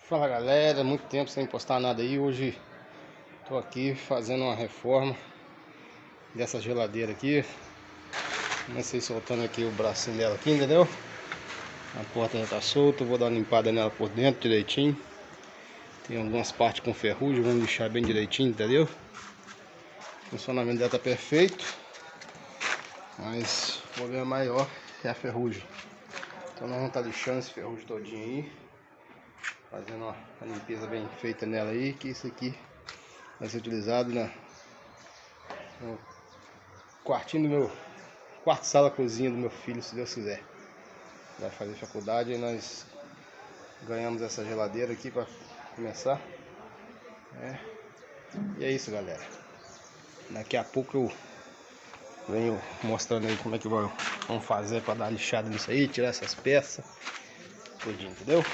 Fala galera, muito tempo sem postar nada aí. Hoje tô aqui fazendo uma reforma dessa geladeira aqui. Comecei soltando aqui o bracinho dela aqui, entendeu? A porta já tá solta, vou dar uma limpada nela por dentro direitinho. Tem algumas partes com ferrugem, vamos lixar bem direitinho, entendeu? O funcionamento dela tá perfeito, mas o problema maior é a ferrugem. Então nós vamos estar lixando esse ferrugem todinho aí, fazendo uma limpeza bem feita nela aí, que isso aqui vai ser utilizado no quartinho do meu quarto, sala, cozinha do meu filho, se Deus quiser. Vai fazer faculdade e nós ganhamos essa geladeira aqui para começar. E é isso, galera. Daqui a pouco eu venho mostrando aí como é que vamos fazer para dar lixada nisso aí, tirar essas peças, tudinho, entendeu?